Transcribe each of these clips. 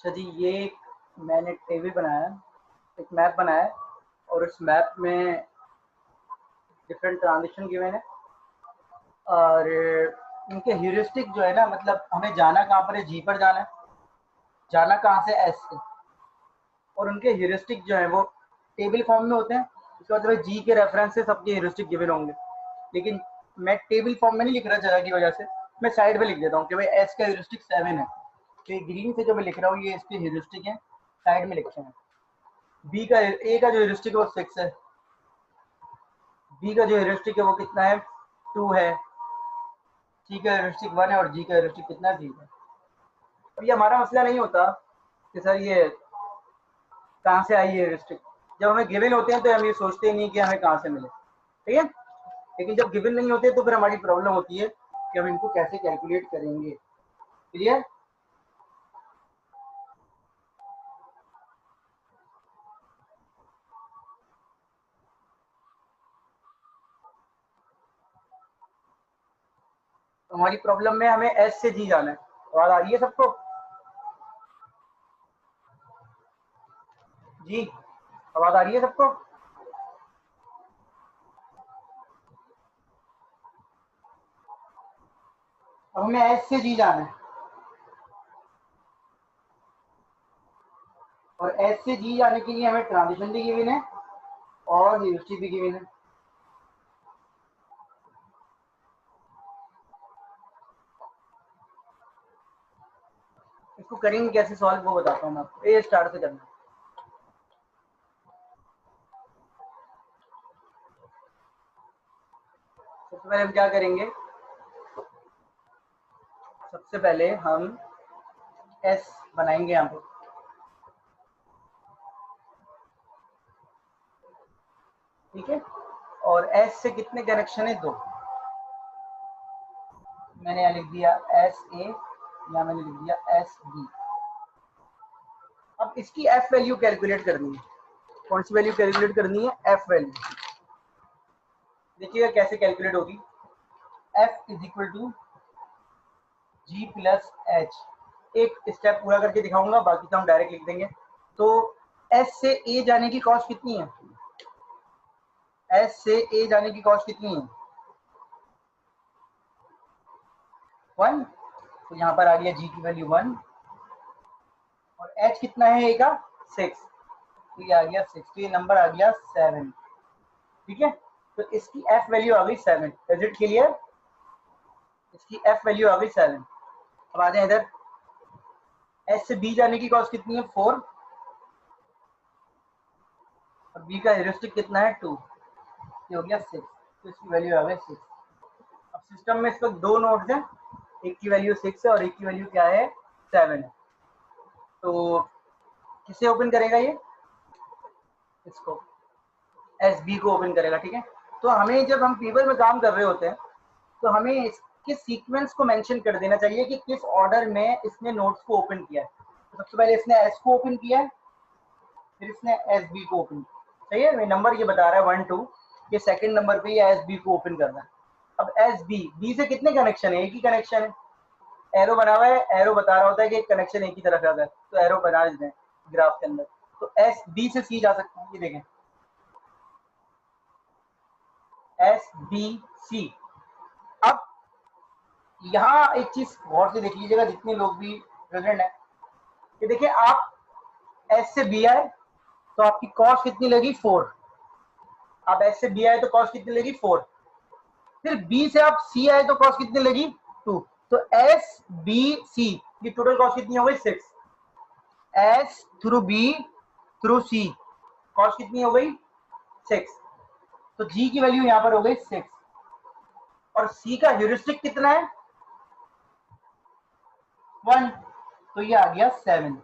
अच्छा जी, ये मैंने टेबल बनाया, एक मैप बनाया और इस मैप में डिफरेंट ट्रांजिशन गिवन है और इनके ह्यूरिस्टिक जो है ना, मतलब हमें जाना कहाँ पर है, जी पर जाना है, जाना कहाँ से, एस से, और उनके ह्यूरिस्टिक जो है वो टेबल फॉर्म में होते हैं। इसका मतलब जी के रेफरेंस से सबके ह्यूरिस्टिक गिवन होंगे, लेकिन मैं टेबल फॉर्म में नहीं लिख रहा जगह की वजह से, मैं साइड पे लिख देता हूँ कि भाई एस का ह्यूरिस्टिक 7 है, तो ग्रीन से जो मैं लिख रहा हूँ ये इसके ह्यूरिस्टिक है, साइड में लिखते हैं। बी का ए का जो ह्यूरिस्टिक है वो 6 है, बी का जो ह्यूरिस्टिक है वो कितना है, 2 है, सी का ह्यूरिस्टिक 1 है और जी का ह्यूरिस्टिक कितना है, 3 है। अब ये हमारा मसला नहीं होता कि सर ये कहाँ से आई है ह्यूरिस्टिक। जब हमें गिवन होते हैं तो हम ये सोचते ही नहीं कि हमें कहाँ से मिले, ठीक है। लेकिन जब गिवन नहीं होते तो फिर हमारी प्रॉब्लम होती है कि हम इनको कैसे कैलकुलेट करेंगे। क्लियर? तो हमारी प्रॉब्लम में हमें एस से जी जाना है। आवाज आ रही है सबको? जी, आवाज आ रही है सबको? अब हमें एस से जी जाना है और एस से जी जाने के लिए हमें ट्रांजिशन भी गिवन है और ह्यूरिस्टिक भी गिवन है। इसको करेंगे कैसे सॉल्व वो बताता हूँ मैं आपको। ए स्टार्ट से करना। सबसे पहले हम क्या करेंगे, सबसे पहले हम एस बनाएंगे यहाँ पे, ठीक है। और एस से कितने कनेक्शन है, 2। मैंने यहाँ लिख दिया एस ए, या मैंने लिख दिया एस बी। अब इसकी एफ वैल्यू कैलकुलेट करनी है। कौन सी वैल्यू कैलकुलेट करनी है, एफ वैल्यू। देखिएगा कैसे कैलकुलेट होगी। F is equal to G plus H. एक स्टेप पूरा करके दिखाऊंगा, बाकी तो हम डायरेक्ट लिख देंगे। तो एस से ए जाने की कॉस्ट कितनी है, एस से ए जाने की कॉस्ट कितनी है, 1। तो यहाँ पर आ गया जी की वैल्यू 1 और एच कितना है ए का, 6। तो ये आ गया 6, तो ये नंबर आ गया 7, ठीक है। तो इसकी एफ वैल्यू आ गई 7। Is it clear? इसकी एफ वैल्यू आ गई 7। अब आ जाए इधर, एस से बी जाने की कॉस्ट कितनी है, 4 और बी का ह्यूरिस्टिक कितना है, 2। ये हो गया 6, तो इसकी वैल्यू आ गई 6। अब सिस्टम में इस वक्त 2 नोड्स हैं, एक की वैल्यू 6 है और एक की वैल्यू क्या है, 7 है। तो किसे ओपन करेगा ये, इसको, एस बी को ओपन करेगा, ठीक है। तो हमें जब हम टेबल में काम कर रहे होते हैं तो हमें इसके सीक्वेंस को मेंशन कर देना चाहिए कि किस ऑर्डर में इसने नोट्स को ओपन किया है। तो सबसे पहले इसने एस को ओपन किया है, फिर इसने एस बी को ओपन किया, सही है। नंबर ये बता रहा है 1 2, ये सेकंड नंबर पे ये एस बी को ओपन करना है। अब एस बी, बी से कितने कनेक्शन है, एक ही कनेक्शन है, एरो बना हुआ है, एरो बता रहा होता है कि एक कनेक्शन एक ही तरफ है, अगर तो एरो बना देते हैं ग्राफ के अंदर। तो एस बी से सी जा सकता है, ये देखें एस बी सी। अब यहाँ एक चीज गौर से देख लीजिएगा, जितने लोग भी प्रेजेंट है, कि देखिए आप एस से बी आए तो आपकी कॉस्ट कितनी लगी, 4। आप एस से बी आए तो कॉस्ट कितनी लगी, 4। फिर बी से आप सी आए तो कॉस्ट कितनी लगी, 2। तो एस बी सी, ये टोटल कॉस्ट कितनी हो गई, 6। S through B through C, cost कितनी हो गई, 6। तो जी की वैल्यू यहां पर हो गई 6 और सी का ह्यूरिस्टिक कितना है, 1। तो ये आ गया 7।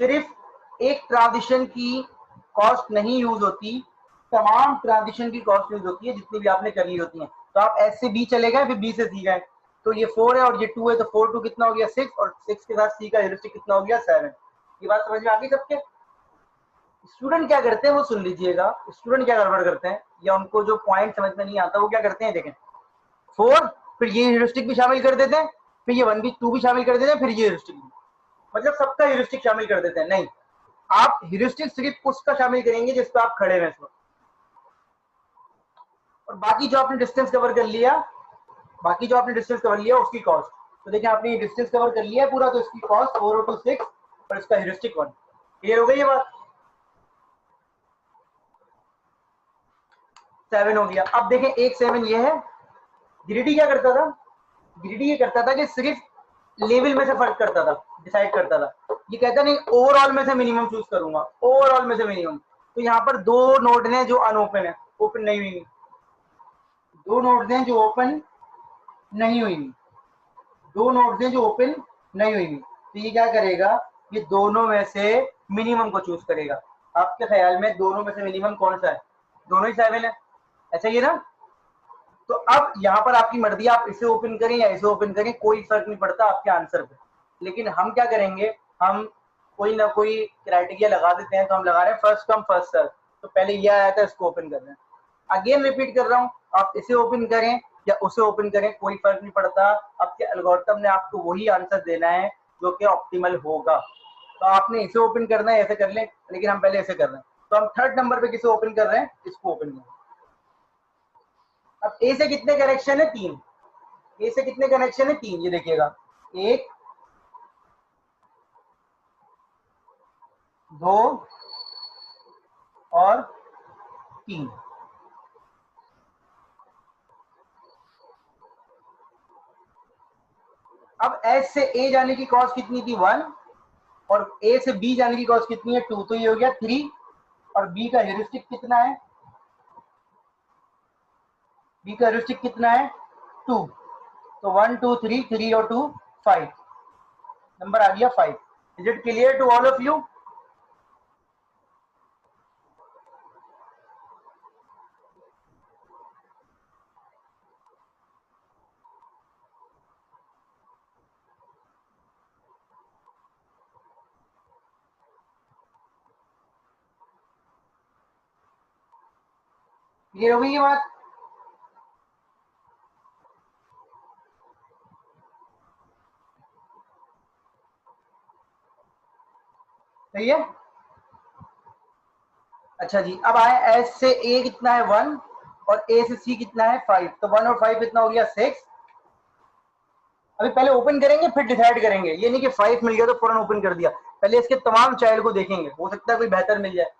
सिर्फ एक ट्रांजिशन की कॉस्ट नहीं यूज होती, तमाम ट्रांजिशन की कॉस्ट यूज होती है जितनी भी आपने कर ली होती है। तो आप एस से बी चले गए, फिर बी से सी गए, तो ये 4 है और ये 2 है, तो 4 2 कितना हो गया, 6, और 6 के साथ सी का ह्यूरिस्टिक कितना हो गया, 7। ये बात समझ में आ गई सबके? स्टूडेंट क्या करते हैं वो सुन लीजिएगा। स्टूडेंट क्या गड़बड़ करते हैं, या उनको जो पॉइंट समझ में नहीं आता वो क्या करते हैं, देखें 4, फिर ये ह्यूरिस्टिक भी शामिल कर देते हैं, फिर ये 1 भी 2 भी शामिल कर देते हैं, फिर ये ह्यूरिस्टिक भी। मतलब सबका ह्यूरिस्टिक शामिल कर देते हैं, नहीं, आप ह्यूरिस्टिक सिर्फ उसका शामिल करेंगे जिस पे आप खड़े हैं इस वक्त, और बाकी जो आपने डिस्टेंस कवर कर लिया, बाकी जो आपने डिस्टेंस कवर लिया उसकी कॉस्ट। तो देखिए आपने ये डिस्टेंस कवर कर लिया है पूरा, तो इसकी कॉस्ट 4/6 और इसका ह्यूरिस्टिक 1। क्लियर हो गई ये बात? 7 हो गया। अब देखें एक 7 ये है, ग्रीडी क्या करता था, ग्रीडी ये करता था कि सिर्फ लेवल में से फर्क करता था, डिसाइड करता था, ये कहता नहीं ओवरऑल में से मिनिमम चूज करूंगा, ओवरऑल में से मिनिमम। तो यहाँ पर दो नोड हैं जो अनओपन है, ओपन नहीं हुई, दो नोड हैं जो ओपन नहीं हुई, दो नोड्स हैं जो ओपन नहीं हुई, तो ये क्या करेगा, ये दोनों में से मिनिमम को चूज करेगा। आपके ख्याल में दोनों में से मिनिमम कौन सा है? दोनों ही 7 है, ऐसा ही है ना? तो अब यहाँ पर आपकी मर्जी, आप इसे ओपन करें या इसे ओपन करें, कोई फर्क नहीं पड़ता आपके आंसर पे। लेकिन हम क्या करेंगे, हम कोई ना कोई क्राइटेरिया लगा देते हैं, तो हम लगा रहे हैं फर्स्ट कम फर्स्ट सर्व। तो पहले ये आया था, इसको ओपन कर रहे हैं। अगेन रिपीट कर रहा हूँ, आप इसे ओपन करें या उसे ओपन करें, कोई फर्क नहीं पड़ता, आपके एल्गोरिथम ने आपको वही आंसर देना है जो कि ऑप्टिमल होगा। तो आपने इसे ओपन करना है, ऐसे कर लें, लेकिन हम पहले ऐसे कर रहे हैं। तो हम थर्ड नंबर पे किसे ओपन कर रहे हैं, इसको ओपन कर रहे हैं। अब ए से कितने कनेक्शन है? 3। ए से कितने कनेक्शन है? 3। ये देखिएगा, 1 2 और 3। अब एस से ए जाने की कॉस्ट कितनी थी? 1, और ए से बी जाने की कॉस्ट कितनी है? 2, तो ये हो गया 3। और बी का ह्यूरिस्टिक कितना है? बी का ह्यूरिस्टिक कितना है? 2। तो 1 2 3, 3 और 2 5, नंबर आ गया 5। Is it clear to all of you? Clear हो गई ये बात? सही है? अच्छा जी, अब आए एस से ए कितना है? 1, और ए से सी कितना है? 5। तो 1 और 5 कितना हो गया? 6। अभी पहले ओपन करेंगे फिर डिसाइड करेंगे, ये नहीं कि 5 मिल गया तो फौरन ओपन कर दिया, पहले इसके तमाम चाइल्ड को देखेंगे, हो सकता है कोई बेहतर मिल जाए।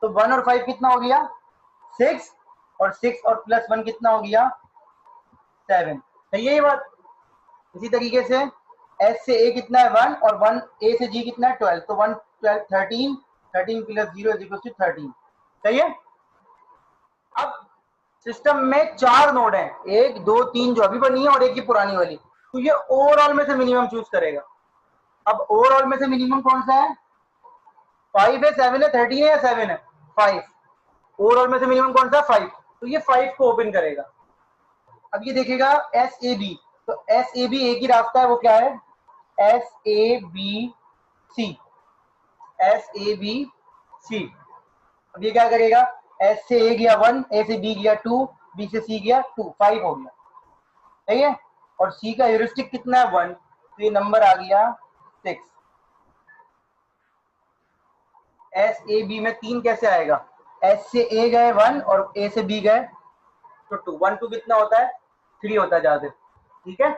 तो 1 और 5 कितना हो गया? 6, और 6 और प्लस 1 कितना हो गया? 7। सही है ये बात? इसी तरीके से एस से ए कितना है? 1, और 1 ए से जी कितना है? 12। तो 1 12 13, 13 प्लस 0 इज इक्वल टू 13। सही है? अब सिस्टम में 4 नोड हैं, 1 2 3 जो अभी बनी है और एक ही पुरानी वाली, तो ये ओवरऑल में से मिनिमम चूज करेगा। अब ओवरऑल में से मिनिमम कौन सा है? 5 है, 7 है, 13 है या 7 है? 5। ओवरऑल में से मिनिमम कौन सा है? 5। तो ये 5 को ओपन करेगा। अब ये देखेगा एस ए बी, तो एस ए बी एक ही रास्ता है, वो क्या है? S A B C, S A B C. अब ये क्या करेगा? एस से ए गया 1, ए से बी गया 2, बी से सी गया 2, 5 हो गया। सही है? और सी का ह्यूरिस्टिक कितना है? 1, तो ये नंबर आ गया 6। एस ए बी में 3 कैसे आएगा? एस से ए गए 1 और ए से बी गए तो 2, 1 2 कितना होता है? 3 होता है ज्यादा। ठीक है?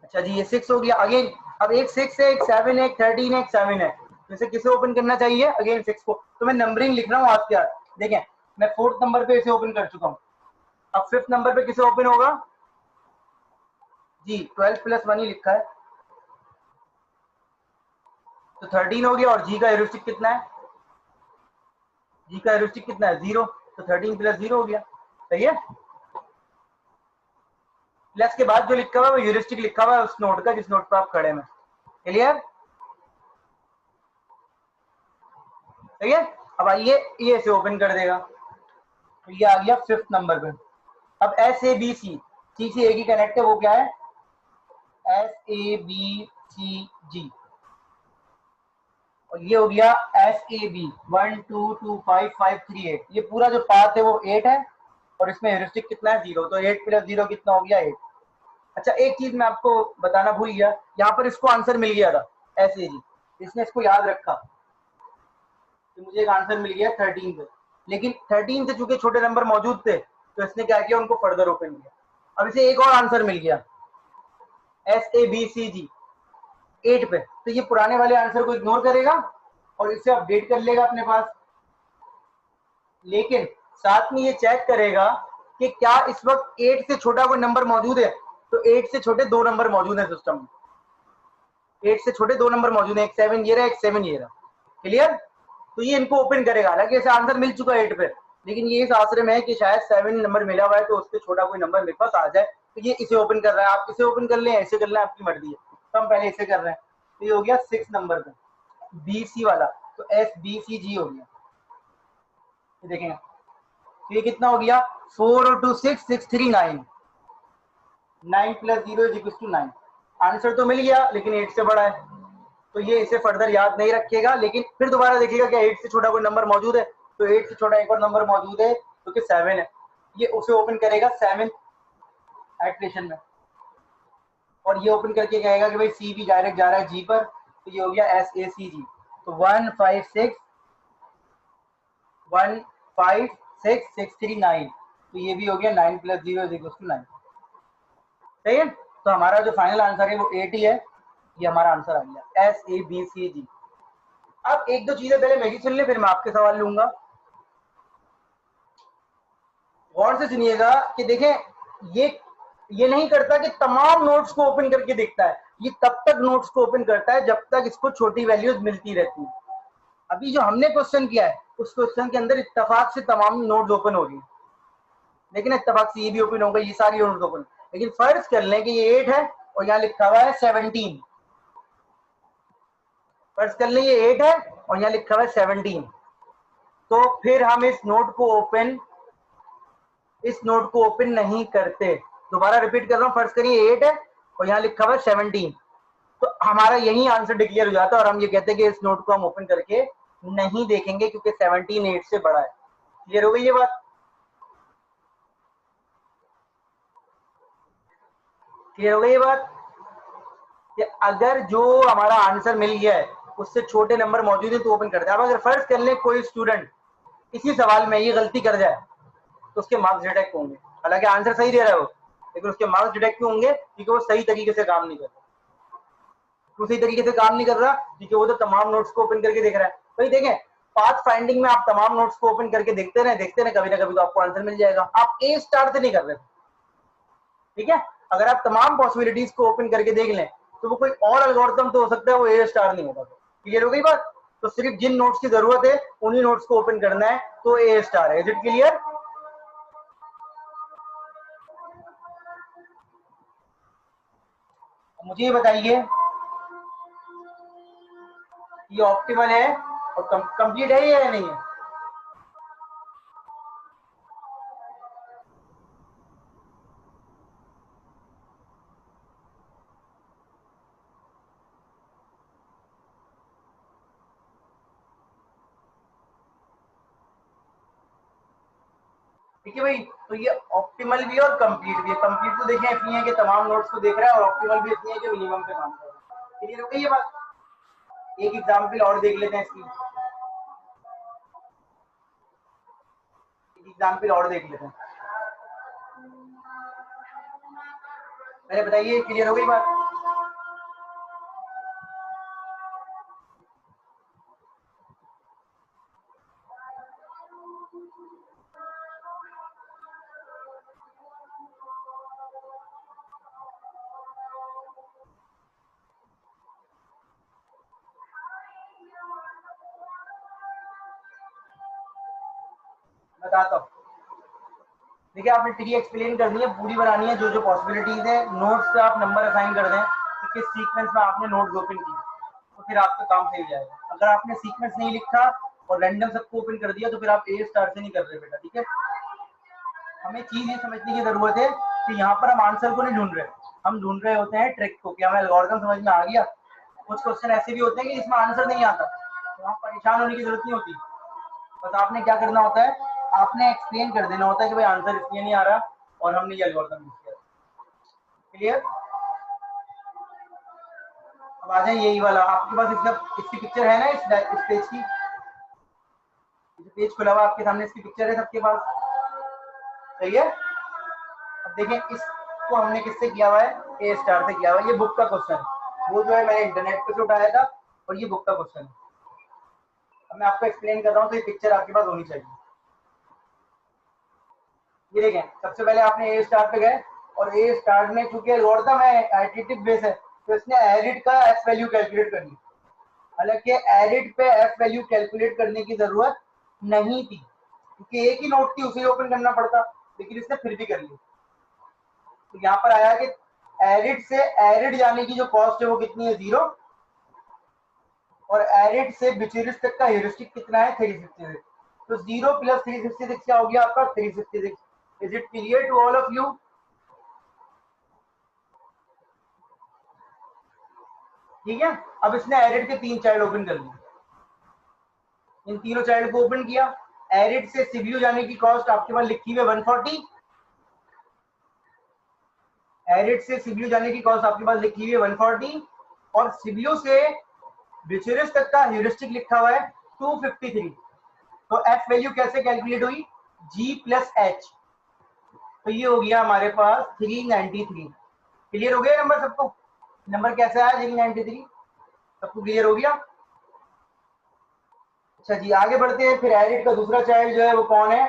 अच्छा जी, ये 6 हो गया। अगेन अब एक 6 है, एक 7 है, एक 13 है, एक 7 है, जैसे किसे ओपन करना चाहिए? अगेन 6 को। तो मैं नंबरिंग लिख रहा हूँ आज के। देखें, मैं 4th नंबर पे इसे ओपन कर चुका हूँ। अब 5th नंबर पे किसे ओपन होगा? जी 12 प्लस 1 ही लिखा है, तो 13 हो गया। और जी का ह्यूरिस्टिक कितना है? जी का ह्यूरिस्टिक कितना है? 0, तो 13 प्लस 0 हो गया। सही है? प्लस के बाद जो लिखा हुआ है वो ह्यूरिस्टिक लिखा हुआ है उस नोड का जिस नोड पर आप खड़े हैं। क्लियर? सही है? अब आइए ये इसे ओपन कर देगा, तो ये आ गया 5th नंबर पे। अब एस ए बी सी, सी से ए की कनेक्ट है, वो क्या है? एस ए बी सी जी। और ये हो गया एस ए बी 1 2 2 5 5 3 8। ये पूरा जो पाथ है वो 8 है, और इसमें ह्यूरिस्टिक कितना है? 0। तो 8 प्लस 0 कितना हो गया? 8। अच्छा एक चीज मैं आपको बताना भूल गया, यहाँ पर इसको आंसर मिल गया था ऐसे जी, इसने इसको याद रखा कि मुझे एक आंसर मिल गया 13 से, लेकिन 13 से चूंकि छोटे नंबर मौजूद थे तो इसने क्या किया, उनको फर्दर ओपन किया। अब इसे एक और आंसर मिल गया SABCG 8 पे, तो ये पुराने वाले आंसर को इग्नोर करेगा और इसे अपडेट कर लेगा अपने पास, लेकिन साथ में ये चेक करेगा कि क्या इस वक्त 8 से छोटा कोई नंबर मौजूद है, तो 8 से छोटे 2 नंबर मौजूद है सिस्टम में, 8 से छोटे 2 नंबर मौजूद है, एक 7 ये रहा, एक 7 ये रहा। क्लियर? तो ये इनको ओपन करेगा, हालांकि इसे आंसर मिल चुका है 8 पे, लेकिन ये इस आश्रय में है कि शायद 7 नंबर मिला हुआ है तो उससे छोटा कोई नंबर मेरे पास आ जाए, तो ये इसे ओपन कर रहा है। आप इसे ओपन कर लें, ऐसे कर लें, आपकी मर्जी है, तो हम पहले इसे कर रहे हैं। तो ये हो गया 6 नंबर का BC वाला, तो SBCG हो गया। ये देखेंगे तो ये कितना हो गया, 4 और 2 6, 6 3 9, 9 + 0 = 9। आंसर तो मिल गया लेकिन 8 से बड़ा है, तो ये इसे फर्दर याद नहीं रखेगा, लेकिन फिर दोबारा देखिएगा क्या 8 से छोटा कोई नंबर मौजूद है, तो 8 से छोटा एक और नंबर मौजूद है जो कि 7 है, ये उसे ओपन करेगा 7 एट्रेशन में, और ये ओपन करके कहेगा कि भाई सी भी डायरेक्ट जा रहा है जी पर, तो ये हो गया SACG। तो 1 5 6 1 5 6 6 3 9, तो ये भी हो गया 9 + 0 = 9। सही है, तो हमारा जो फाइनल आंसर है वो 8 ही है, ये हमारा आंसर आ गया SABCG। अब एक दो चीजें पहले मेरी सुन ले, फिर मैं आपके सवाल लूंगा। गौर से सुनिएगा कि देखें, ये नहीं करता कि तमाम नोट्स को ओपन करके देखता है, ये तब तक नोट्स को ओपन करता है जब तक इसको छोटी वैल्यूज मिलती रहती है। अभी जो हमने क्वेश्चन किया है उस क्वेश्चन के अंदर इत्तेफाक से तमाम नोट्स ओपन हो रही है, लेकिन इत्तेफाक से ये भी ओपन होगा, ये सारी नोट्स ओपन, लेकिन फर्ज कर लें कि ये 8 है और यहाँ लिखा हुआ है 17, फर्ज कर लें ये 8 है और यहाँ लिखा हुआ है 17, तो फिर हम इस नोट को ओपन नहीं करते। दोबारा रिपीट कर रहा हूं, फर्ज करिए 8 है और यहाँ लिखा हुआ है 17, तो हमारा यही आंसर डिक्लेयर हो जाता है और हम ये कहते हैं कि इस नोट को हम ओपन करके नहीं देखेंगे क्योंकि 17 8 से बड़ा है। क्लियर हो गई ये बात? क्लियर हो गई ये बात कि अगर जो हमारा आंसर मिल गया है उससे छोटे नंबर मौजूद है तो ओपन करते हैं। अब अगर फर्ज कर ले कोई स्टूडेंट इसी सवाल में ये गलती कर जाए तो उसके मार्क्स डिडक्ट होंगे, हालांकि आंसर सही दे रहा है वो, लेकिन उसके मार्क्स डिडक्ट क्यों होंगे? क्योंकि वो सही तरीके से काम नहीं कर रहा। उसी तरीके से काम नहीं कर रहा क्योंकि वो तो तमाम नोट्स को ओपन करके देख रहा है। भाई देखें, पाथ फाइंडिंग में आप तमाम नोट्स को ओपन करके देखते रहे, कभी ना कभी तो आपको आंसर मिल जाएगा। आप A स्टार से नहीं कर रहे, ठीक है? अगर आप तमाम पॉसिबिलिटीज को ओपन करके देख लें तो वो कोई और एल्गोरिथम तो हो सकता है, वो A स्टार नहीं होगा। क्लियर हो गई बात? तो सिर्फ जिन नोट्स की जरूरत है उन्हीं नोट्स को ओपन करना है, तो A स्टार है। Is it clear? मुझे ये बताइए, ये ऑप्टिमल है और कंप्लीट है या नहीं है? ठीक है भाई, तो ये ऑप्टिमल भी है और कंप्लीट भी है। कंप्लीट तो देखें इसलिए है कि तमाम नोट्स को देख रहा है, और ऑप्टिमल भी इसलिए है कि मिनिमम पे काम कर रहा है। क्लियर हो गई ये बात? एक एग्जांपल और देख लेते हैं इसकी, एक एग्जांपल और देख लेते हैं। पहले बताइए, क्लियर हो गई बात? बताता हूँ। देखिए, आपने ट्री एक्सप्लेन करनी है, पूरी बनानी है, जो जो पॉसिबिलिटीज है नोट्स पे आप नंबर असाइन कर दें कि किस सीक्वेंस में आपने नोट्स ओपन किए, तो फिर आपका काम सही हो जाएगा। अगर आपने सीक्वेंस नहीं लिखा और रैंडम सबको ओपन कर दिया तो फिर आप A स्टार से नहीं कर रहे बेटा, ठीक है? हमें चीज ये समझने की जरूरत है कि यहाँ पर हम आंसर को नहीं ढूंढ रहे, हम ढूंढ रहे होते हैं ट्रिक को, कि हमें एल्गोरिथम समझ में आ गया। कुछ क्वेश्चन ऐसे भी होते हैं कि जिसमें आंसर नहीं आता, तो आप परेशान होने की जरूरत नहीं होती। बस आपने क्या करना होता है, आपने एक्सप्लेन कर देना होता है कि भाई आंसर इसलिए नहीं आ रहा और हमने ये एल्गोरिथम यूज किया। क्लियर? अब आ जाए यही वाला, आपके पास इसकी पिक्चर है ना, इस पेज की, जो पेज खुला हुआ आपके सामने, इसकी पिक्चर है सबके पास, सही है? अब देखें इसको हमने किससे किया हुआ है, ए स्टार से किया हुआ है। ये बुक का क्वेश्चन, वो जो है मैंने इंटरनेट पे से उठाया था, और ये बुक का क्वेश्चन है। अब मैं आपको एक्सप्लेन कर रहा हूँ, तो ये पिक्चर आपके पास होनी चाहिए। ये देखें, सबसे पहले आपने ए स्टार पे गए, और ए स्टार में चूंकि एल्गोरिथम है, एडिटिव बेस है, तो इसने एरिड का एफ वैल्यू कैलकुलेट कर ली। हालांकि एरिड पे एफ वैल्यू कैलकुलेट करने की जरूरत नहीं थी, क्योंकि एक ही नोट थी, उसे ओपन करना पड़ता, लेकिन इसने फिर भी कर लिया। तो यहाँ पर आया कि एरिड से एरिड जाने की जो कॉस्ट है वो कितनी है, 0, और एरिड से बिचेरिस तक का ह्यूरिस्टिक कितना है, 366। तो 0 प्लस 366 क्या हो गया आपका, 366। Is it clear to all of you? ठीक है। अब इसने एरिड के 3 चाइल्ड ओपन कर लिए, इन तीनों चाइल्ड को ओपन किया। एरिड से सीबीयू जाने की कॉस्ट आपके पास लिखी हुई है 140, एरिड से सीबीयू जाने की कॉस्ट आपके पास लिखी हुई है 140, और सीबीयू से बिचेरिस तक का ह्यूरिस्टिक लिखा हुआ है 253। तो एफ वैल्यू कैसे कैलकुलेट हुई, जी प्लस एच, तो ये हो गया हमारे पास 393। क्लियर हो गया नंबर सबको? नंबर कैसे आया 393, सबको क्लियर हो गया? अच्छा जी, आगे बढ़ते हैं। फिर एरिड का दूसरा चाइल्ड जो है वो कौन है,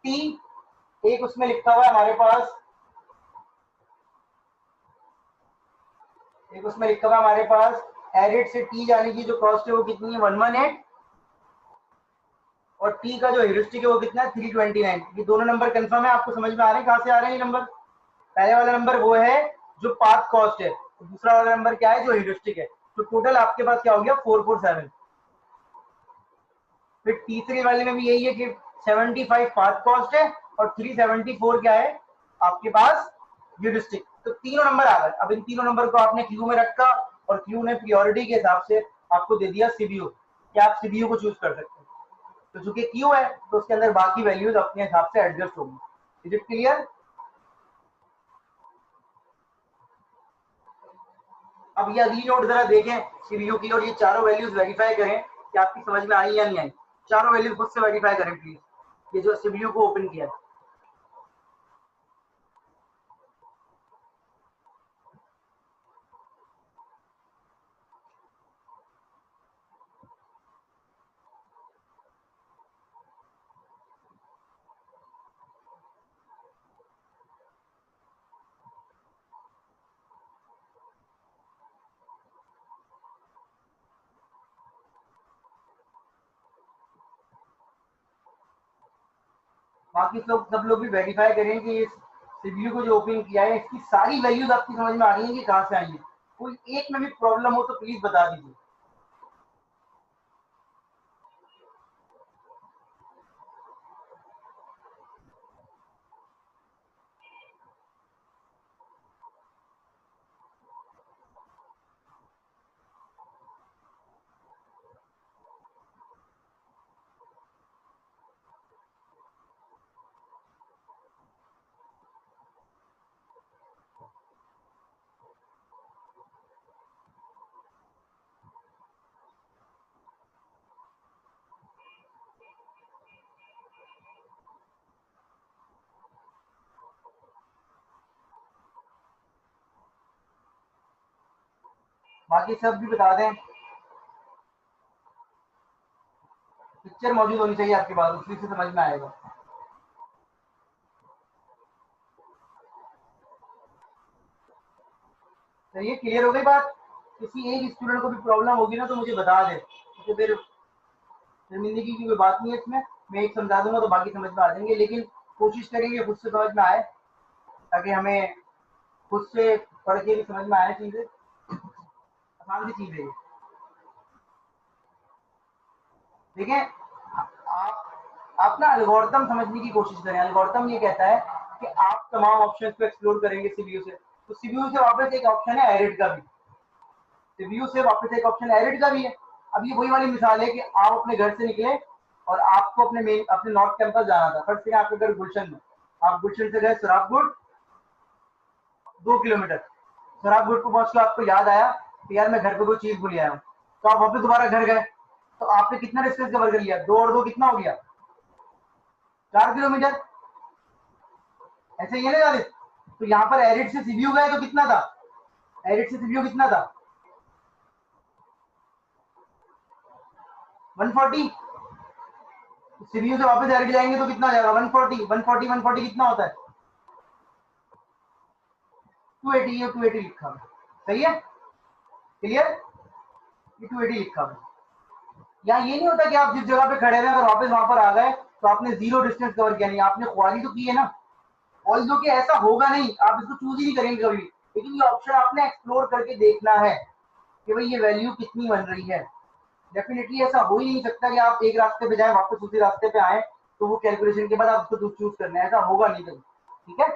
टी। एक उसमें लिखा हुआ है हमारे पास, एक उसमें लिखा हुआ हमारे पास, एरिड से टी जाने की जो कॉस्ट है वो कितनी है, 118, और टी का जो ह्यूरिस्टिक है वो कितना है, 329। ये दोनों नंबर कंफर्म है, आपको समझ में आ रहे हैं कहां से आ रहे हैं ये नंबर? पहले वाला नंबर वो है जो पाथ कॉस्ट है, तो दूसरा वाला नंबर क्या है, जो ह्यूरिस्टिक है। तो टोटल आपके पास क्या हो गया, 447। फिर तीसरे वाले में भी यही है कि 75 पाथ कॉस्ट है, और 374 क्या है आपके पास, ह्यूरिस्टिक। तो तीनों नंबर आ गए। अब इन तीनों नंबर को आपने क्यू में रखा, और क्यू ने प्रियोरिटी के हिसाब से आपको दे दिया सीबीयू, कि आप सीबीयू को चूज कर सकते हैं। तो चूंकि क्यू है, तो उसके अंदर बाकी वैल्यूज अपने हिसाब से एडजस्ट होंगी। Is it clear? अब ये अगली नोट जरा देखें सीबीयू की, और ये चारों वैल्यूज वेरीफाई करें कि आपकी समझ में आई या नहीं आई। चारों वैल्यूज खुद से वेरीफाई करें प्लीज, ये जो सीबीयू को ओपन किया है। बाकी सब लोग भी वेरीफाई करें कि इस सीपीयू को जो ओपन किया है, इसकी सारी वैल्यूज आपकी समझ में आ रही है कि कहां से आई है। कोई एक में भी प्रॉब्लम हो तो प्लीज बता दीजिए। बाकी सब भी बता दें, पिक्चर मौजूद होनी चाहिए आपके पास, उसी से समझ में आएगा। तो ये क्लियर हो गई बात? किसी एक स्टूडेंट को भी प्रॉब्लम होगी ना तो मुझे बता दे, क्योंकि फिर शर्मिंदगी की कोई बात नहीं है इसमें। मैं एक समझा दूंगा तो बाकी समझ में आ जाएंगे, लेकिन कोशिश करेंगे खुद से समझ में आए, ताकि हमें खुद से पढ़ के भी समझ में आए चीजें। आसान सी चीज है ये। देखिए, आप ना एल्गोरिथम समझने की कोशिश करें। एल्गोरिथम ये कहता है कि आप तमाम ऑप्शन को एक्सप्लोर करेंगे सीबीयू से, तो सीबीयू से वापस एक ऑप्शन है एरिड का भी, सीबीयू से वापस एक ऑप्शन एरिड का भी है। अब ये वही वाली मिसाल है कि आप अपने घर से निकले और आपको अपने नॉर्थ कैंपस जाना था। फर्स्ट थिंग आपके घर गुलशन में, आप गुलशन से गए सुराबगुड़, 2 किलोमीटर। सर आप गुड को पहुंच के आपको याद आया कि यार मैं घर पे कोई चीज भूल आया हूँ, तो आप वापस दोबारा घर गए, तो आपने कितना डिस्टेंस कवर कर लिया? 2 और 2 कितना हो गया? 4 किलोमीटर। ऐसे ही है ना यार? तो यहाँ पर एरिड से सीबीयू गए तो कितना था? एरिड से सीबीयू कितना था? 140। सीबीयू से वापस एरिड जाएंगे तो कितना आ जाएगा? 140। 140 140 कितना होता है? 280। ये 280 लिखा है, सही है, क्लियर? ये 280 लिखा है। यहाँ ये नहीं होता कि आप जिस जगह पे खड़े हुए अगर वापस वहां पर आ गए तो आपने जीरो डिस्टेंस कवर किया, नहीं, आपने ख्वारी तो की है ना। ऑल्दो कि ऐसा होगा नहीं, आप इसको चूज ही नहीं करेंगे कभी, लेकिन ये ऑप्शन आपने एक्सप्लोर करके देखना है कि भाई ये वैल्यू कितनी बन रही है। डेफिनेटली ऐसा हो ही नहीं सकता कि आप एक रास्ते पे जाए वापस उसी रास्ते पे आए तो वो कैलकुलेशन के बाद आप उसको चूज करना है, ऐसा होगा नहीं कभी। ठीक है,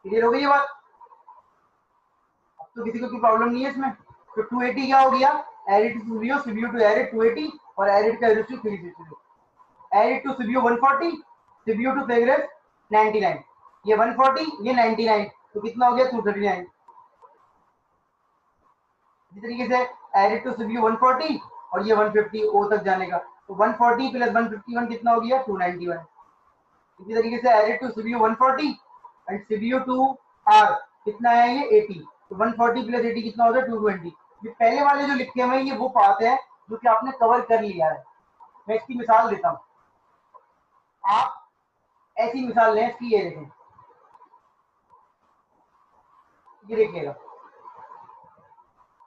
क्लियर हो गई ये बात? अब तो किसी को कोई प्रॉब्लम नहीं है इसमें। तो 280 क्या हो गया? Arid to CBU, CBU to arid 280 और एरिड का arid to 360। Arid to CBU 140, CBU to फेग्रेस 99। ये 140, ये 99, तो कितना हो गया? 239। इसी तरीके से एडिड टू सीबीयू 140 और ये 150 ओ तक जाने का, तो 140 प्लस 151 कितना हो गया? 291। इसी तरीके से added to CBU 140 and CBU to R कितना है? ये 80, तो 140 प्लस 80 कितना होता है? 220। ये पहले वाले जो लिखे हुए हैं ये वो पार्ट है जो कि आपने कवर कर लिया है। मैं इसकी मिसाल देता हूँ, आप ऐसी मिसाल लें इसकी, ये देखें, ये देखिएगा,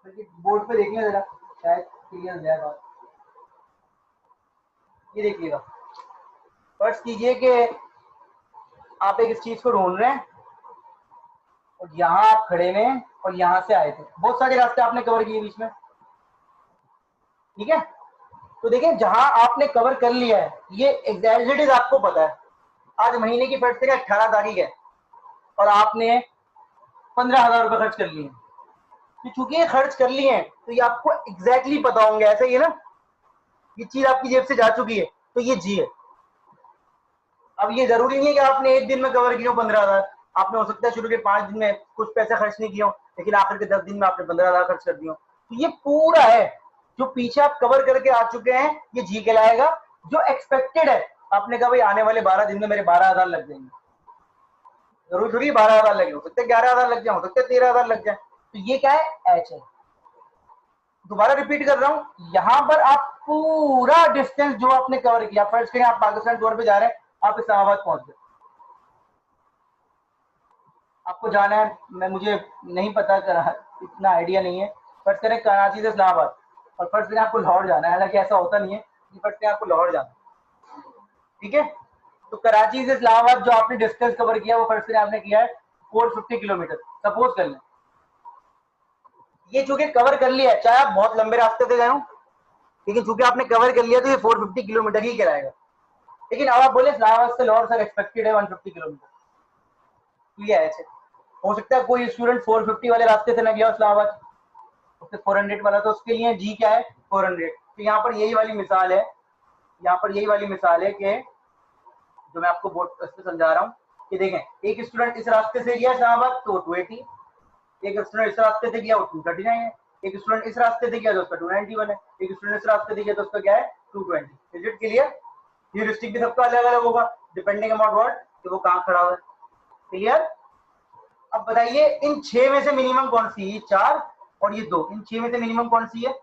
बोर्ड पे देखिए जरा, शायद क्लियर हो जाएगा। ये देखिएगा, फर्ज कीजिए कि आप एक इस चीज को ढूंढ रहे हैं और यहाँ आप खड़े हैं और यहाँ से आए थे, बहुत सारे रास्ते आपने कवर किए बीच में, ठीक है? तो देखिए जहां आपने कवर कर लिया है ये एग्जैक्ट आपको पता है। आज महीने की फर्ज से 18 तारीख है और आपने 15,000 रुपए खर्च कर लिए, तो चूंकि ये खर्च कर लिए हैं तो ये आपको एग्जैक्टली पता होंगे, ऐसा ही है ना? ये चीज आपकी जेब से जा चुकी है तो ये जी है। अब ये जरूरी नहीं है कि आपने एक दिन में कवर किया 15,000, आपने हो सकता है शुरू के 5 दिन में कुछ पैसा खर्च नहीं किया लेकिन आखिर के 10 दिन में आपने 15,000 खर्च कर दिया। तो ये पूरा है जो पीछे आप कवर करके आ चुके हैं, ये जी कहलाएगा। जो एक्सपेक्टेड है, आपने कहा भाई आने वाले 12 दिन में मेरे 12,000 लग जाएंगे, जरूर थोड़ी 12,000 लगे, हो सकते हैं 11,000 लग जाए, हो सकते हैं 13,000 लग जाए, तो ये क्या है? एच है। दोबारा रिपीट कर रहा हूं, यहां पर आप पूरा डिस्टेंस जो आपने कवर किया, फर्ज करें आप पाकिस्तान टूर पे जा रहे हैं, आप इस्लामाबाद पहुंच गए, आपको जाना है, मैं मुझे नहीं पता, इतना आइडिया नहीं है, फर्ज करें कराची से इस्लामाबाद, और फर्ज करें आपको लाहौर जाना है, हालांकि ऐसा होता नहीं है, फर्ज करें आपको लाहौर जाना है, ठीक है? तो कराची से इस्लामाबाद जो आपने डिस्टेंस कवर किया वो फर्ज करें आपने किया है 450 किलोमीटर, सपोज कर लें। ये चूंकि कवर कर लिया है, चाहे आप बहुत लंबे रास्ते से गए हो, लेकिन चूंकि आपने कवर कर लिया तो ये 450 किलोमीटर ही कराएगा। लेकिन अब आप बोले इस्लामाबाद से लाहौर सर एक्सपेक्टेड है 150 किलोमीटर, ये ऐसे हो सकता है कोई स्टूडेंट 450 वाले रास्ते से ना गया इस्लामाबाद, उससे 400 वाला, तो उसके लिए जी क्या है? 400। तो यहाँ पर यही वाली मिसाल है, यहाँ पर यही वाली मिसाल है कि जो मैं आपको बोर्ड पे समझा रहा हूँ कि देखें, एक स्टूडेंट इस रास्ते से गया इस्लामाबाद तो 280, एक स्टूडेंट इस रास्ते से गया वो 239 है, एक स्टूडेंट इस रास्ते से गया तो उसका 291 है, एक स्टूडेंट इस रास्ते से गया तो उसका क्या है? 220। Is it clear? ह्यूरिस्टिक भी सबका अलग अलग होगा डिपेंडिंग अबाउट व्हाट, कि वो कहाँ खड़ा हुआ है। क्लियर? अब बताइए इन 6 में से मिनिमम कौन सी है? 4 और ये 2, इन 6 में से मिनिमम कौन सी है?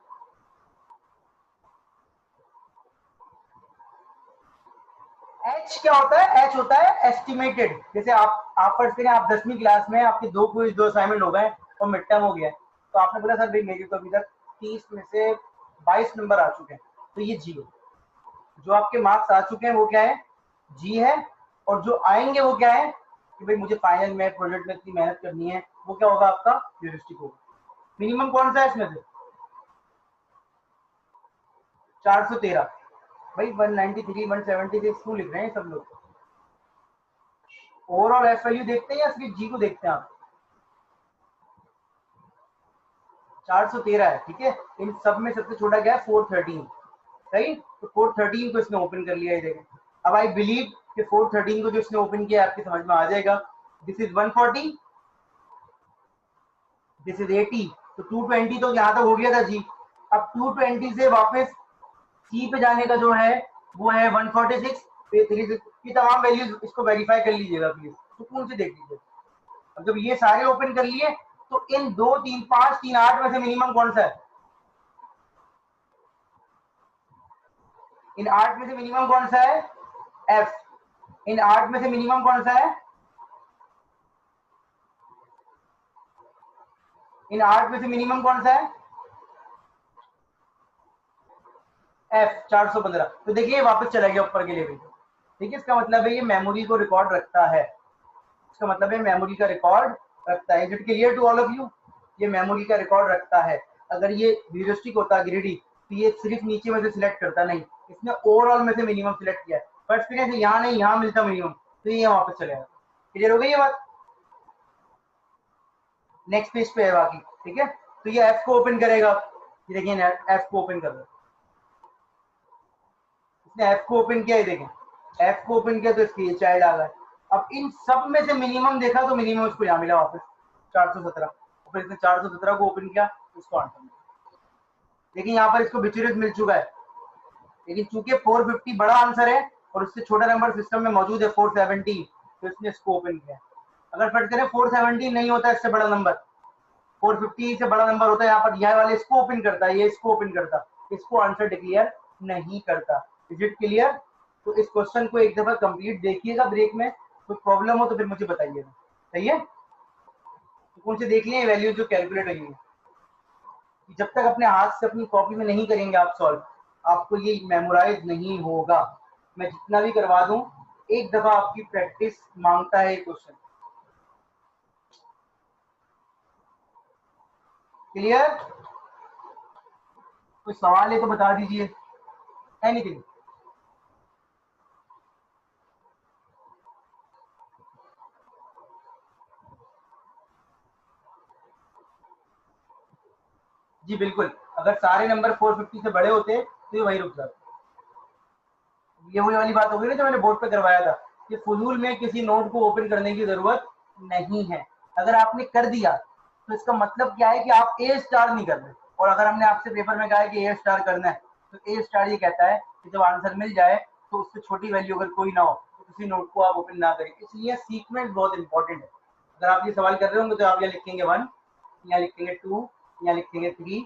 एच क्या होता है? एच होता है एस्टिमेटेड। जैसे आप फर्स्ट करें आप 10वीं क्लास में, आपके 2 क्विज 2 असाइनमेंट हो गए और मिड टर्म हो गया, तो आपने बोला सर भाई मेरे तो अभी तक 30 में से 22 नंबर आ चुके हैं, तो ये जी है। जो आपके मार्क्स आ चुके हैं वो क्या है? जी है। और जो आएंगे वो क्या है कि भाई मुझे फाइनल में प्रोजेक्ट में इतनी मेहनत करनी है, वो क्या होगा? आपका ह्यूरिस्टिक होगा। मिनिमम कौन सा है इसमें से? 413। भाई 193 176 क्यों लिख रहे हैं सब लोग? ओवरऑल एफ वैल्यू देखते हैं या सिर्फ जी को देखते हैं आप? 413 है, ठीक है। इन सब में सबसे छोटा क्या है? 413, सही। तो 413 को इसने ओपन कर लिया है, देखें। अब आई बिलीव कि 413 को जो इसने ओपन किया आपकी समझ में आ जाएगा। दिस इज 140 दिस इज 80, तो 220 तो यहाँ तक हो गया था जी। अब 220 से वापस सी पे जाने का जो है वो है 146 पे 36 की तमाम वैल्यूज इसको वेरीफाई कर लीजिएगा प्लीज, सुकून से देख लीजिए। अब जब ये सारे ओपन कर लिए तो इन 2 3 5 3 8 में से मिनिमम कौन सा है? इन 8 में से मिनिमम कौन सा है? एफ। इन 8 में से मिनिमम कौन सा है? इन 8 में से मिनिमम कौन सा है? एफ 415। तो देखिए वापस चला गया ऊपर के लेवल पे। ठीक है, इसका मतलब है ये मेमोरी को रिकॉर्ड रखता है, इसका मतलब है मेमोरी का रिकॉर्ड रखता है। Is it clear to all of you? ये मेमोरी का रिकॉर्ड रखता है। अगर ये ह्यूरिस्टिक होता ग्रिडी तो ये सिर्फ नीचे में से सिलेक्ट करता नहीं, इसने ओवरऑल में से मिनिमम सिलेक्ट किया है। पर एक्सपीरियंस यहाँ नहीं, यहाँ मिलता मिनिमम, तो ये वापस चलेगा। क्लियर हो गई ये बात? नेक्स्ट पेज पे है बाकी। ठीक है, तो ये एफ को ओपन करेगा। ये देखिए एफ को ओपन कर रहा है, इसने एफ को ओपन किया है, देखें एफ को ओपन किया तो इसके ये चाइल्ड आ गया। अब इन सब में से मिनिमम देखा तो मिनिमम उसको यहाँ मिला वापस 417, फिर इसने 417 को ओपन किया तो उसको आंसर मिला। लेकिन यहाँ पर इसको बिचुरियस मिल चुका है, लेकिन चूंकि 450 बड़ा आंसर है और उससे छोटा नंबर सिस्टम में मौजूद है 470, तो इसने इसको ओपन किया। अगर फट करें 470 नहीं होता इससे बड़ा नंबर, 450 से बड़ा नंबर होता है, यहाँ पर यह वाले इसको ओपन करता है, ये इसको ओपन करता, इसको आंसर डिक्लेयर नहीं करता। Is it clear? तो इस क्वेश्चन को एक दफा कंप्लीट देखिएगा ब्रेक में, कोई प्रॉब्लम हो तो फिर मुझे बताइएगा। सही है, तो कौन से देख लिए वैल्यू जो कैलकुलेट हुई है। जब तक अपने हाथ से अपनी कॉपी में नहीं करेंगे आप सॉल्व, आपको ये मेमोराइज नहीं होगा। मैं जितना भी करवा दूं, एक दफा आपकी प्रैक्टिस मांगता है ये क्वेश्चन। क्लियर? कोई सवाल है तो बता दीजिए, एनीथिंग। जी बिल्कुल, अगर सारे नंबर 450 से बड़े होते तो ये वही रुक जाते। ये वही वाली बात हो गई ना जो मैंने बोर्ड पे करवाया था कि फजूल में किसी नोट को ओपन करने की जरूरत नहीं है। अगर आपने कर दिया तो इसका मतलब क्या है कि आप ए स्टार नहीं कर रहे। और अगर हमने आपसे पेपर में कहा है कि ए स्टार करना है, तो ए स्टार ये कहता है कि जब आंसर मिल जाए तो उससे छोटी वैल्यू अगर कोई ना हो तो किसी नोट को आप ओपन ना करें। इसलिए सीक्वेंस बहुत इंपॉर्टेंट है। अगर आप ये सवाल कर रहे होंगे तो आप यहाँ लिखेंगे 1, यहाँ लिखेंगे 2, यहाँ लिखेंगे 3,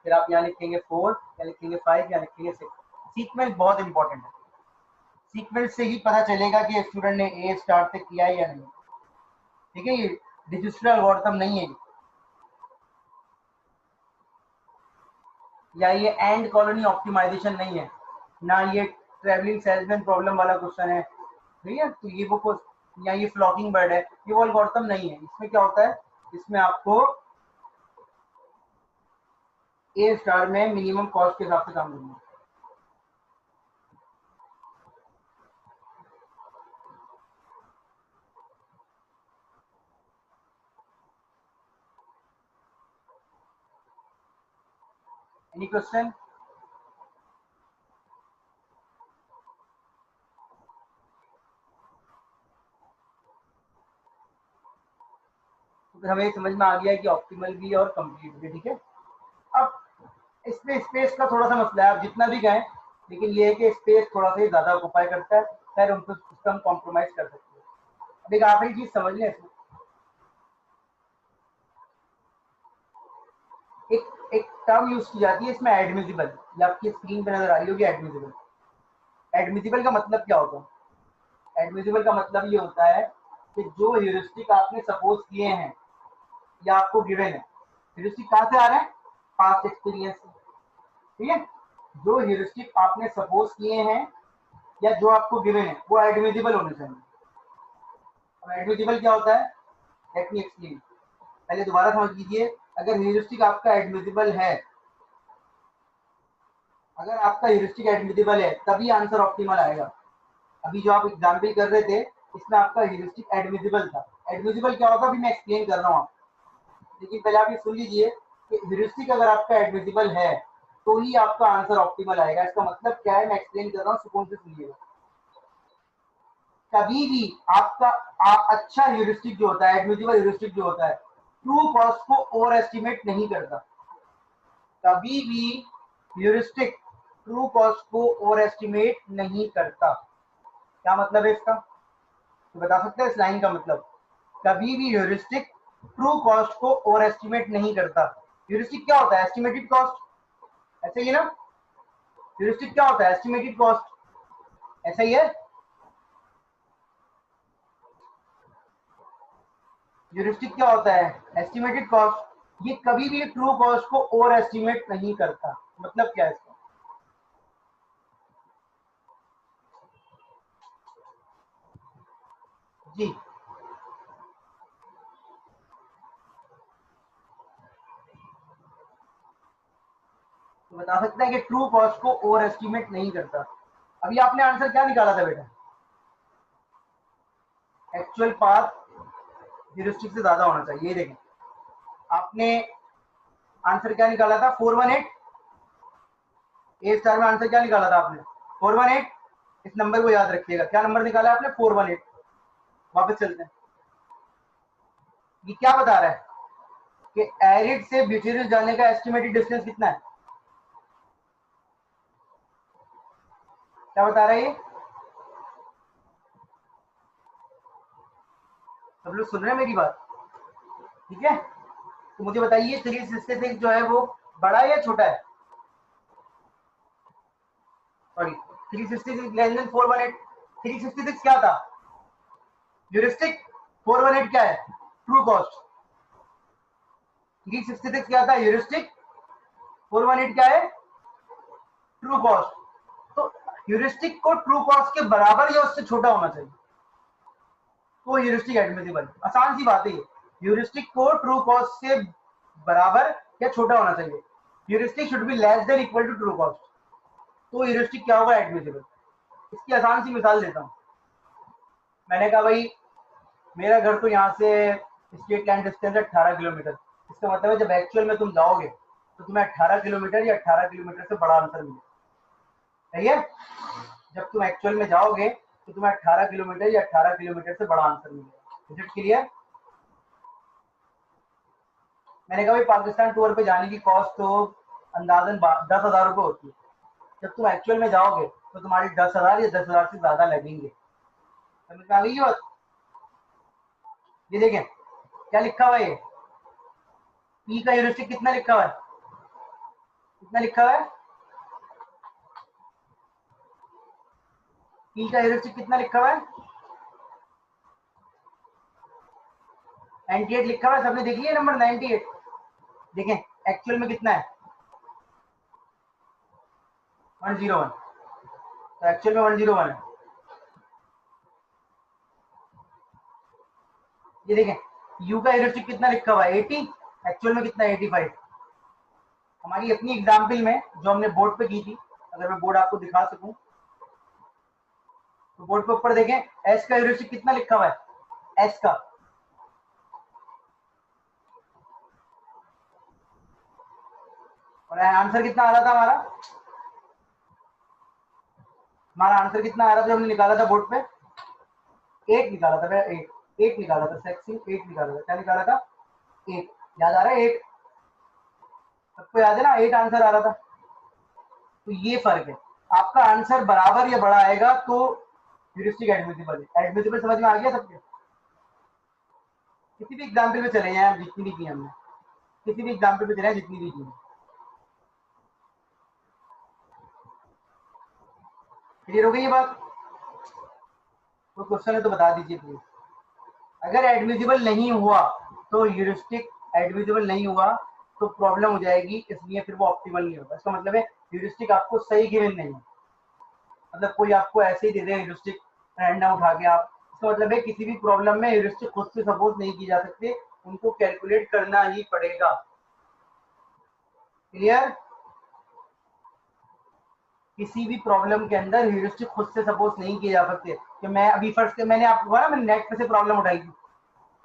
फिर आप यहाँ लिखेंगे 4, यहाँ लिखेंगे 5, यहाँ लिखेंगे 6। सीक्वेंस बहुत इंपॉर्टेंट है, सीक्वेंस से ही पता चलेगा कि स्टूडेंट ने ए स्टार से किया है या नहीं। ठीक है, ये डिजिटल एल्गोरिथम नहीं है, या ये एंड कॉलोनी ऑप्टिमाइजेशन नहीं है, ना ये ट्रैवलिंग सेल्समैन प्रॉब्लम वाला क्वेश्चन है। ठीक है, तो ये वो या ये फ्लॉकिंग बर्ड है, ये वो एल्गोरिथम नहीं है। इसमें क्या होता है, इसमें आपको ए स्टार में मिनिमम कॉस्ट के हिसाब से काम करना है। Any question? तो फिर हमें समझ में आ गया कि ऑप्टिमल भी और कंप्लीट भी। ठीक है, अब इसमें स्पेस का थोड़ा सा मसला है, आप जितना भी कहें, लेकिन ये है कि स्पेस थोड़ा सा ज्यादा ऑक्युपाई करता है। खैर उनको सिस्टम कॉम्प्रोमाइज कर सकते हैं। अब एक आखिरी चीज समझ लें इसमें, एक टर्म यूज की जाती है इसमें एडमिसिबल, ये आपकी स्क्रीन पे नजर आ रही होगी एडमिसिबल। एडमिसिबल का मतलब क्या होता है? एडमिसिबल का मतलब ये होता है कि जो ह्यूरिस्टिक आपने सपोज किए हैं या आपको गिवन है, ह्यूरिस्टिक कहाँ से आ रहे हैं? पास्ट एक्सपीरियंस से। ठीक है, जो ह्यूरिस्टिक आपने सपोज किए हैं या जो आपको गिवन है वो एडमिसिबल होने चाहिए। अब एडमिसिबल क्या होता है, लेट मी एक्सप्लेन। पहले दोबारा समझ लीजिए, अगर ह्यूरिस्टिक आपका एडमिसिबल है, अगर आपका ह्यूरिस्टिक एडमिसिबल है तभी आंसर ऑप्टिमल आएगा। अभी जो आप एग्जाम्पल कर रहे थे इसमें आपका ह्यूरिस्टिक एडमिसिबल था। एडमिसिबल क्या होगा अभी मैं एक्सप्लेन कर रहा हूँ, लेकिन पहले आप ये सुन लीजिए कि ह्यूरिस्टिक अगर आपका एडमिसिबल है तो ही आपका आंसर ऑप्टिमल आएगा। इसका मतलब क्या है, मैं एक्सप्लेन कर रहा हूँ, सुकून से सुनिएगा। कभी भी आपका अच्छा ह्यूरिस्टिक जो होता है, एडमिसिबल ह्यूरिस्टिक जो होता है, ट्रू कॉस्ट को ओवर एस्टिमेट नहीं करता। कभी भी ह्यूरिस्टिक ट्रू कॉस्ट को ओवर एस्टिमेट नहीं करता। क्या मतलब है इसका, तो बता सकते हैं इस लाइन का मतलब? कभी भी ह्यूरिस्टिक ट्रू कॉस्ट को ओवर एस्टिमेट नहीं करता। ह्यूरिस्टिक क्या होता है? एस्टिमेटेड कॉस्ट, ऐसा ही है ना? ह्यूरिस्टिक क्या होता है? एस्टिमेटेड कॉस्ट, ऐसा ही है। ह्यूरिस्टिक क्या होता है? Estimated cost. ये कभी भी ट्रू कॉस्ट को ओवर एस्टिमेट नहीं करता। मतलब क्या है इसका? जी, तो बता सकते हैं कि ट्रू कॉस्ट को ओवर एस्टिमेट नहीं करता। अभी आपने आंसर क्या निकाला था बेटा? एक्चुअल पाथ ह्यूरिस्टिक से ज्यादा होना चाहिए। ये देखें, आपने आंसर क्या निकाला था? 418। ए स्टार में आंसर क्या निकाला था आपने? 418। इस नंबर को याद रखिएगा। क्या नंबर निकाला आपने? 418। वापस चलते हैं। ये क्या बता रहा है कि एरिड से ब्यूटेरियल जाने का एस्टिमेटेड डिस्टेंस कितना है? क्या बता रहा है ये? सब लोग सुन रहे हैं मेरी बात? ठीक है, तो मुझे बताइए 366 जो है वो बड़ा है या छोटा है? Sorry, 366 less than 418। 366 क्या था? ह्यूरिस्टिक। 418 क्या है? True cost. 366 क्या था? ह्यूरिस्टिक। 418 क्या है? True cost. तो ह्यूरिस्टिक को ट्रू कॉस्ट के बराबर या उससे छोटा होना चाहिए, तो ह्यूरिस्टिक एडमिसिबल। आसान सी बात है ये। ह्यूरिस्टिक को ट्रू कॉस्ट से बराबर या छोटा होना चाहिए। Heuristic should be less than equal to true cost, तो ह्यूरिस्टिक क्या होगा? एडमिसिबल। इसकी आसान सी मिसाल देता हूँ। मैंने कहा भाई मेरा घर तो यहाँ से स्टेट लाइन डिस्टेंस है 18 किलोमीटर। इसका मतलब है जब एक्चुअल में तुम जाओगे तो तुम्हें 18 किलोमीटर या 18 किलोमीटर से बड़ा आंसर मिलेगा। सही है? जब तुम एक्चुअल में जाओगे तो तुम्हें 18 किलोमीटर या 18 किलोमीटर से बड़ा आंसर मिलेगा। Is it clear? मैंने कहा भाई पाकिस्तान टूर पे जाने की कॉस्ट तो अंदाजन 10,000 रुपये होती है। जब तुम एक्चुअल में जाओगे तो तुम्हारी 10,000 या 10,000 से ज्यादा लगेंगे। समझ में आ गई ये बात? ये देखें क्या लिखा हुआ है, ये पी का ह्यूरिस्टिक कितना लिखा हुआ है? कितना लिखा हुआ है? पी का ह्यूरिस्टिक कितना लिखा हुआ है? 98 लिखा हुआ है। सबने देख लिया नंबर 98? देखें एक्चुअल में कितना है? 101। तो एक्चुअल में 101 है। ये देखें यू का ह्यूरिस्टिक कितना लिखा हुआ है? 80। एक्चुअल में कितना है? 85। हमारी अपनी एग्जाम्पल में जो हमने बोर्ड पे की थी, अगर मैं बोर्ड आपको दिखा सकूं तो बोर्ड पे ऊपर देखें एस का ह्यूरिस्टिक कितना लिखा हुआ है? एस का। और आंसर कितना आ रहा था हमारा? हमारा आंसर कितना आ रहा था जो हमने निकाला था बोर्ड पे? 8 निकाला था। 8 निकाला था। सेक्शन 8 निकाला था। क्या निकाला था? 8। याद आ रहा है? 8 सबको याद है ना? 8 आंसर आ रहा था। तो ये फर्क है। आपका आंसर बराबर या बड़ा आएगा तो ह्यूरिस्टिक एडमिसिबल है। एडमिसिबल समझ में आ गया सबके? किसी भी एग्जाम्पल में चले जाए, जितनी भी की हमने, किसी भी एग्जाम्पल में चले जितनी भी की। क्लियर हो गई ये बात? कोई क्वेश्चन है तो बता दीजिए प्लीज। अगर एडमिसिबल नहीं हुआ तो ह्यूरिस्टिक एडमिसिबल नहीं हुआ तो प्रॉब्लम हो जाएगी, इसलिए फिर वो ऑप्टिमल नहीं होगा। इसका मतलब है ह्यूरिस्टिक आपको सही गिवन नहीं है। मतलब कोई आपको ऐसे ही दे दे ह्यूरिस्टिक रैंडम उठा के आप, इसका मतलब है किसी भी प्रॉब्लम में ह्यूरिस्टिक खुद से सपोज नहीं की जा सकते, उनको कैलकुलेट करना ही पड़ेगा। क्लियर? किसी भी प्रॉब्लम के अंदर ह्यूरिस्टिक खुद से सपोज नहीं किए जा सकते। कि मैं अभी फर्स्ट मैंने आपको बोला मैंने नेट पे से प्रॉब्लम उठाई थी,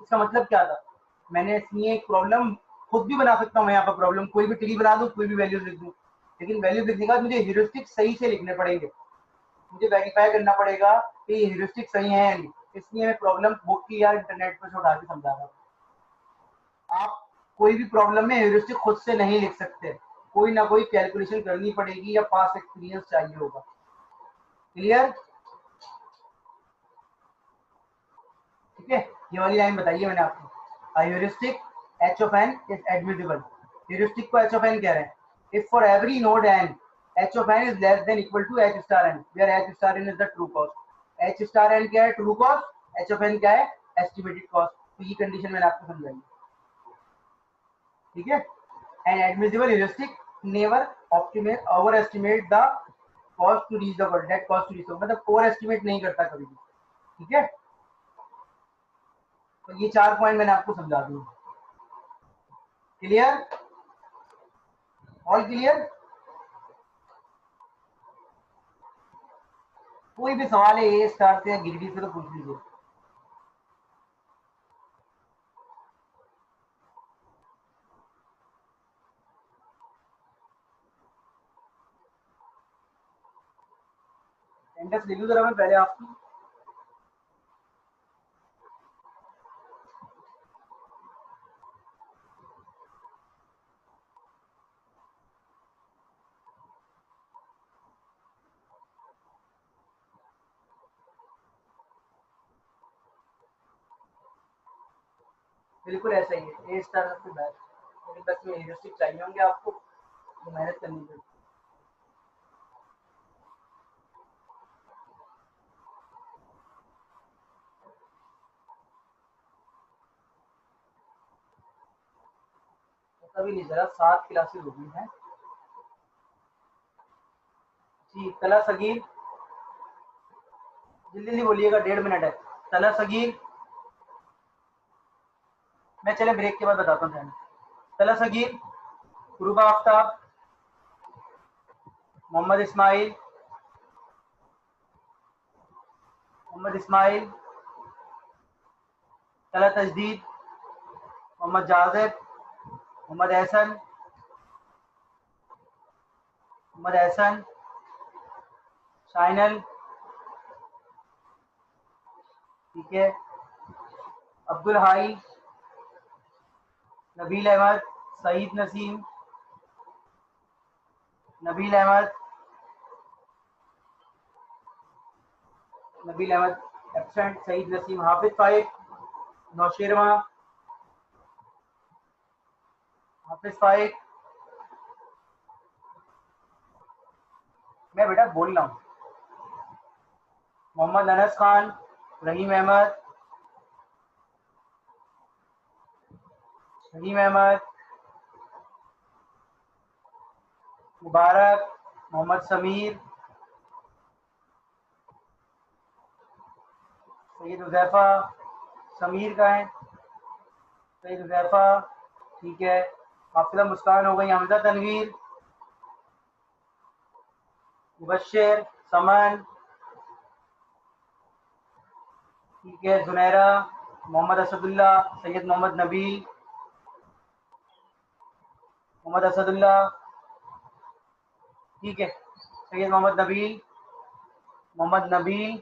इसका मतलब क्या था? मैंने इसमें एक प्रॉब्लम खुद भी बना सकता हूँ। मैं यहाँ पर प्रॉब्लम कोई भी ट्री बना दूँ, कोई भी वैल्यूज लिख दूँ, लेकिन वैल्यूज लिखने के बाद मुझे ह्यूरिस्टिक सही से लिखने पड़ेंगे। मुझे वेरीफाई करना पड़ेगा कि ये ह्यूरिस्टिक सही है या नहीं। इसलिए मैं प्रॉब्लम बुक की या इंटरनेट पर से उठा के समझा रहा हूँ। आप कोई भी प्रॉब्लम में ह्यूरिस्टिक खुद से नहीं लिख सकते, कोई ना कोई कैलकुलेशन करनी पड़ेगी या पास्ट एक्सपीरियंस चाहिए होगा। क्लियर? ठीक है, ये वाली लाइन बताइए मैंने आपको, heuristic H of N is admissible. Heuristic को एच ऑफ एन कह रहे हैं, if for every node N H of N is less than equal to H star N, where H star N is the true cost. H star N क्या है? True cost. H of N क्या है? Estimated cost. तो ये condition मैंने आपको समझाई। ठीक है, an admissible heuristic never optimate over estimate the cost to reach the goal, that cost to reach, मतलब ओवर एस्टिमेट नहीं करता कभी भी। ठीक है, तो ये 4 पॉइंट मैंने आपको समझा दिए। क्लियर? All clear? कोई भी सवाल है ए स्टार से या गिरगी से तो पूछ लीजिए। अटेंडेंस ले लूं जरा मैं पहले आपकी। बिल्कुल ऐसा ही है, ए स्टार सबसे बेस्ट, लेकिन बस में ह्यूरिस्टिक चाहिए होंगे आपको, तो मेहनत करनी पड़ेगी। तभी नहीं चला, 7 क्लासेस हो गई हैं जी। तला सगीर, जल्दी जल्दी बोलिएगा, 1.5 मिनट है। तला सगीर, मैं चले ब्रेक के बाद बताता हूँ। तला सगीर, गुरुबा आफ्ताब, मोहम्मद इस्माइल, तला तजदीद, मोहम्मद जाजिद, मोहम्मद एहसन, शाइनल, ठीक है, अब्दुल हाई, नबील अहमद, सईद नसीम, नबील अहमद, एब्सेंट, सईद नसीम, हाफिज फाइक, नौशेरवा, मैं बेटा बोल रहा हूँ, मोहम्मद अनस खान, रहीम अहमद, मुबारक, मोहम्मद समीर, सैयद हुज़ैफा, समीर का है, सैयद हुज़ैफा, ठीक है, हाफिज़ा मुस्कान हो गई, हमजा तनवीर, मुबश्शिर, समन, ठीक है, जुनैरा, मोहम्मद असदुल्ला, सैयद मोहम्मद नबील, ठीक है, सैयद मोहम्मद नबील,